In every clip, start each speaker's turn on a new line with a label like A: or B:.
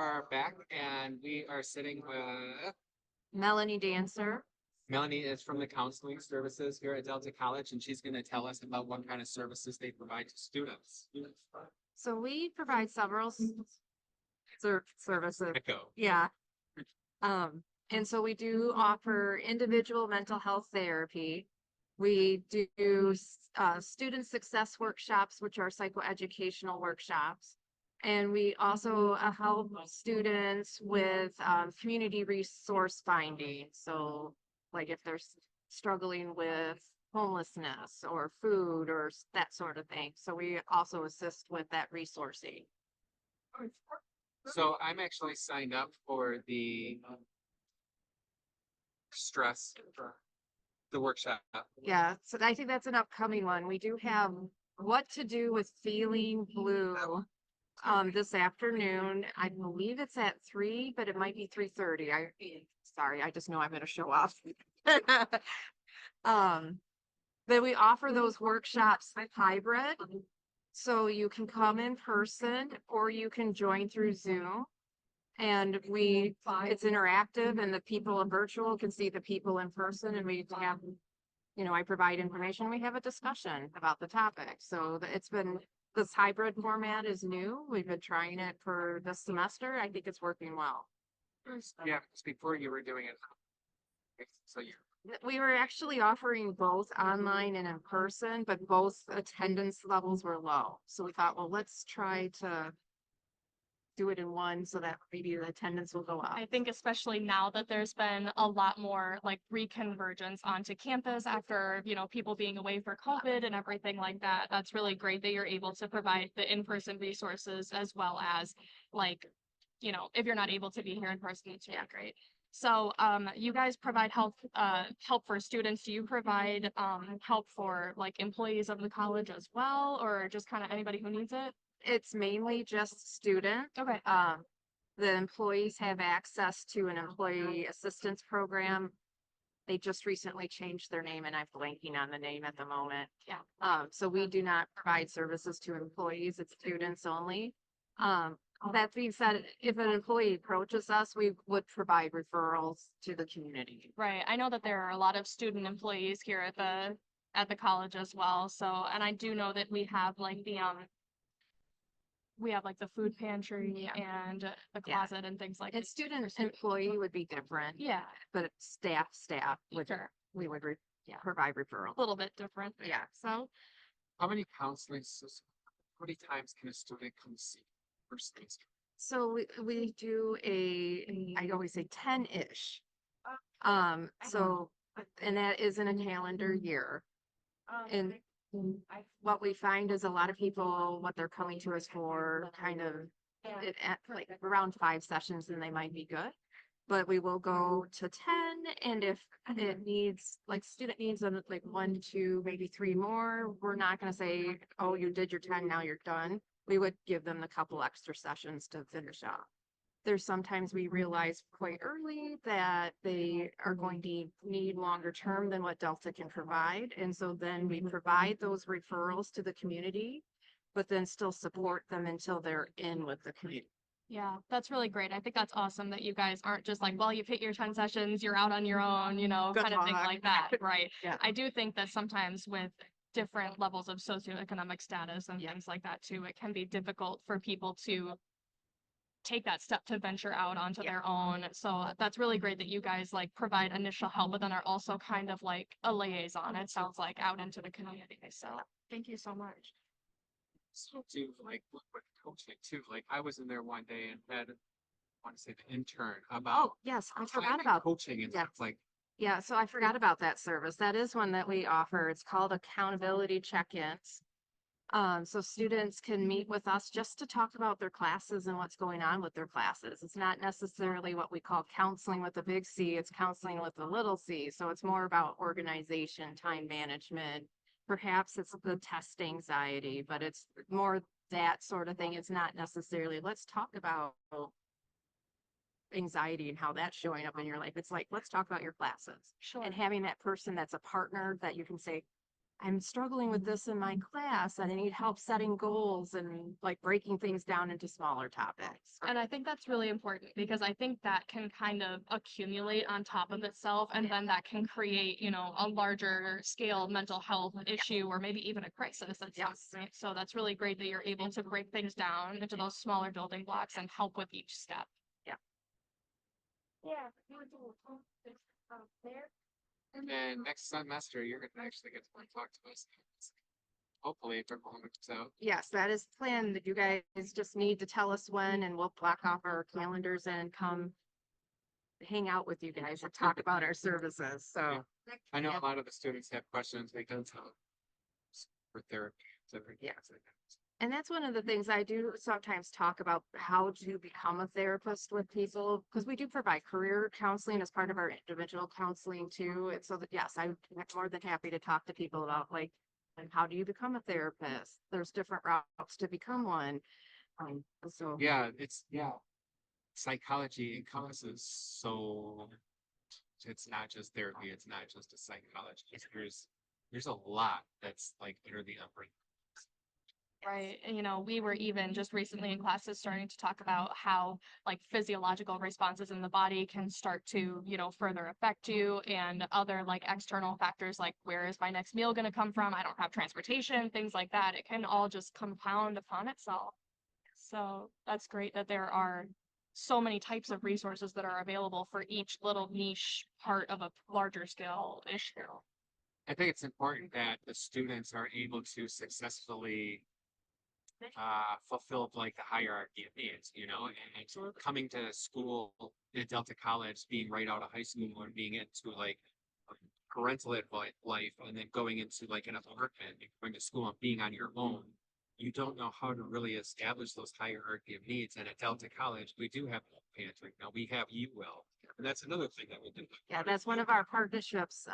A: are back and we are sitting with
B: Melanie Dancer.
A: Melanie is from the counseling services here at Delta College, and she's going to tell us about what kind of services they provide to students.
B: So we provide several services.
A: Echo.
B: Yeah. And so we do offer individual mental health therapy. We do student success workshops, which are psychoeducational workshops. And we also help students with community resource finding. So like if they're struggling with homelessness or food or that sort of thing. So we also assist with that resourcing.
A: So I'm actually signed up for the stress, the workshop.
B: Yeah, so I think that's an upcoming one. We do have what to do with feeling blue this afternoon. I believe it's at 3, but it might be 3:30. Sorry, I just know I'm gonna show off. But we offer those workshops hybrid. So you can come in person or you can join through Zoom. And it's interactive and the people in virtual can see the people in person, and we have, I provide information. We have a discussion about the topic. So this hybrid format is new. We've been trying it for this semester. I think it's working well.
A: Yeah, because before you were doing it. So
B: we were actually offering both online and in person, but both attendance levels were low. So we thought, well, let's try to do it in one so that maybe the attendance will go up.
C: I think especially now that there's been a lot more like reconvergence onto campus after, people being away for COVID and everything like that. That's really great that you're able to provide the in-person resources as well as like, if you're not able to be here in person, it's really great. So you guys provide help for students. Do you provide help for like employees of the college as well, or just kind of anybody who needs it?
B: It's mainly just student.
C: Okay.
B: The employees have access to an employee assistance program. They just recently changed their name and I'm blanking on the name at the moment.
C: Yeah.
B: So we do not provide services to employees, it's students only. That being said, if an employee approaches us, we would provide referrals to the community.
C: Right. I know that there are a lot of student employees here at the college as well. So, and I do know that we have like the food pantry and the closet and things like that.
B: And student employee would be different.
C: Yeah.
B: But staff would,
C: Sure.
B: we would provide referrals.
C: A little bit different.
B: Yeah.
C: So
A: how many how many times can a student come see per semester?
B: So we do I always say 10-ish. So, and that is in a calendar year. And what we find is a lot of people, what they're coming to us for kind of at like around 5 sessions, and they might be good. But we will go to 10, and if it needs, like student needs like 1, 2, maybe 3 more, we're not going to say, oh, you did your 10, now you're done. We would give them a couple extra sessions to finish off. There's sometimes we realize quite early that they are going to need longer term than what Delta can provide. And so then we provide those referrals to the community, but then still support them until they're in with the community.
C: yeah, that's really great. I think that's awesome that you guys aren't just like, well, you've hit your 10 sessions, you're out on your own, kind of thing like that. Right.
B: Yeah.
C: I do think that sometimes with different levels of socioeconomic status and things like that too, it can be difficult for people to take that step to venture out onto their own. So that's really great that you guys like provide initial help, but then are also kind of like a liaison, it sounds like, out into the community. So thank you so much.
A: So do like with coaching too. Like I was in there one day and had, I want to say the intern about.
B: Oh, yes, I forgot about
A: coaching and stuff like.
B: Yeah, so I forgot about that service. That is one that we offer. It's called accountability check-ins. So students can meet with us just to talk about their classes and what's going on with their classes. It's not necessarily what we call counseling with a big C, it's counseling with a little c. So it's more about organization, time management. Perhaps it's the test anxiety, but it's more that sort of thing. It's not necessarily, let's talk about anxiety and how that's showing up in your life. It's like, let's talk about your classes.
C: Sure.
B: And having that person that's a partner that you can say, I'm struggling with this in my class and I need help setting goals and like breaking things down into smaller topics.
C: And I think that's really important because I think that can kind of accumulate on top of itself, and then that can create, you know, a larger scale mental health issue or maybe even a crisis at some
B: Yes.
C: point. So that's really great that you're able to break things down into those smaller building blocks and help with each step.
B: Yeah.
A: And then next semester, you're gonna actually get to talk to us. Hopefully, if everyone works out.
B: Yes, that is the plan that you guys just need to tell us when and we'll block off our calendars and come hang out with you guys and talk about our services. So
A: I know
B: Yeah.
A: a lot of the students have questions. They don't tell for therapy. Different
B: Yeah.
A: things like that.
B: And that's one of the things I do sometimes talk about how to become a therapist with people, because we do provide career counseling as part of our individual counseling too. And so that, yes, I'm more than happy to talk to people about like, and how do you become a therapist? There's different routes to become one. So
A: Yeah, psychology encompasses so it's not just therapy, it's not just a psychologist. There's a lot that's like under the umbrella.
C: Right. And, you know, we were even just recently in classes starting to talk about how like physiological responses in the body can start to, you know, further affect you, and other like external factors like where is my next meal going to come from? I don't have transportation, things like that. It can all just compound upon itself. So that's great that there are so many types of resources that are available for each little niche part of a larger scale issue.
A: I think it's important that the students are able to successfully fulfill like the hierarchy of needs, you know, and coming to school at Delta College, being right out of high school and being into like parental life, and then going into like an apartment and going to school and being on your own. You don't know how to really establish those hierarchy of needs. And at Delta College, we do have a pantry. Now we have you will. And that's another thing that we do.
B: yeah, that's one of our partnerships.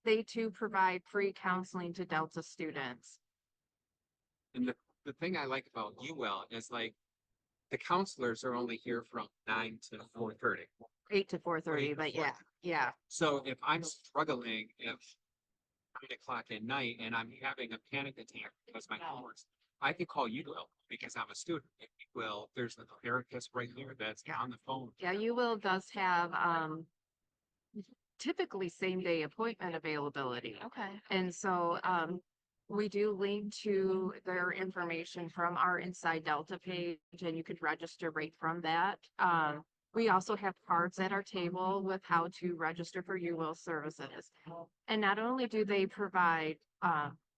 B: They too provide free counseling to Delta students.
A: And the thing I like about UL is like the counselors are only here from 9 to 4:30.
B: 8 to 4:30, but yeah, yeah.
A: So if I'm struggling, if 9 o'clock at night and I'm having a panic attack because my homework's, I can call UL because I'm a student. If UL, there's a therapist right here that's on the phone.
B: Yeah, you will does have typically same day appointment availability.
C: Okay.
B: And so we do link to their information from our Inside Delta page, and you could register right from that. We also have cards at our table with how to register for UWIL services. And not only do they provide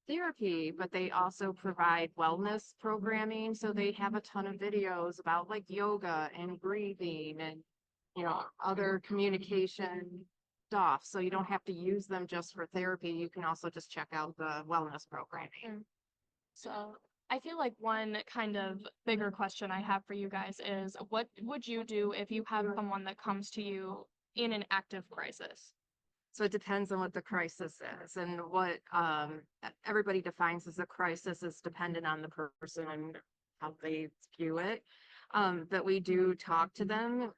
B: therapy, but they also provide wellness programming. So they have a ton of videos about like yoga and breathing and, you know, other communication stuff. So you don't have to use them just for therapy. You can also just check out the wellness programming.
C: So I feel like one kind of bigger question I have for you guys is, what would you do if you have someone that comes to you in an active crisis?
B: So it depends on what the crisis is, and what everybody defines as a crisis is dependent on the person and how they view it. But we do talk to them,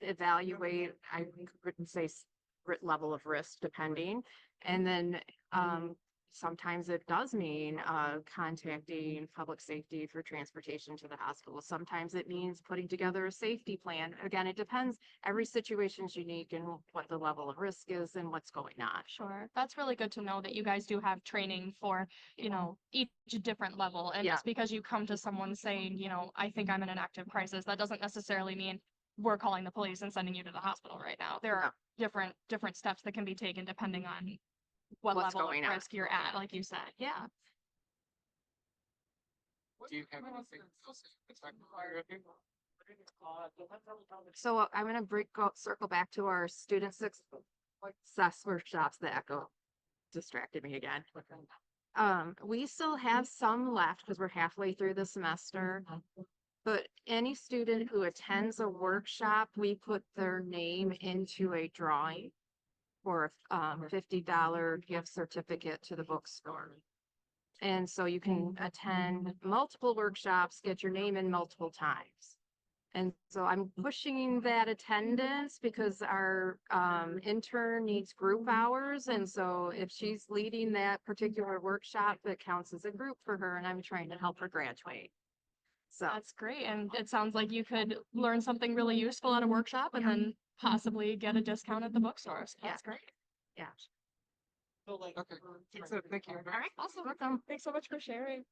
B: evaluate, I wouldn't say level of risk depending. And then sometimes it does mean contacting public safety for transportation to the hospital. Sometimes it means putting together a safety plan. Again, it depends. Every situation is unique and what the level of risk is and what's going on.
C: Sure. That's really good to know that you guys do have training for, you know, each different level. And
B: Yeah.
C: just because you come to someone saying, you know, I think I'm in an active crisis, that doesn't necessarily mean we're calling the police and sending you to the hospital right now. There are different steps that can be taken depending on what
B: What's
C: level of
B: going on.
C: risk you're at, like you said. Yeah.
A: Do you have anything else to talk about?
B: So I'm going to circle back to our student success workshops. The echo distracted me again. We still have some left because we're halfway through the semester. But any student who attends a workshop, we put their name into a drawing for a $50 gift certificate to the bookstore. And so you can attend multiple workshops, get your name in multiple times. And so I'm pushing that attendance because our intern needs group hours. And so if she's leading that particular workshop, it counts as a group for her, and I'm trying to help her graduate. So
C: That's great. And it sounds like you could learn something really useful at a workshop and then possibly get a discount at the bookstore. So that's great.
B: yeah.
A: Okay, so thank you.
C: All right, awesome. Welcome. Thanks so much for sharing.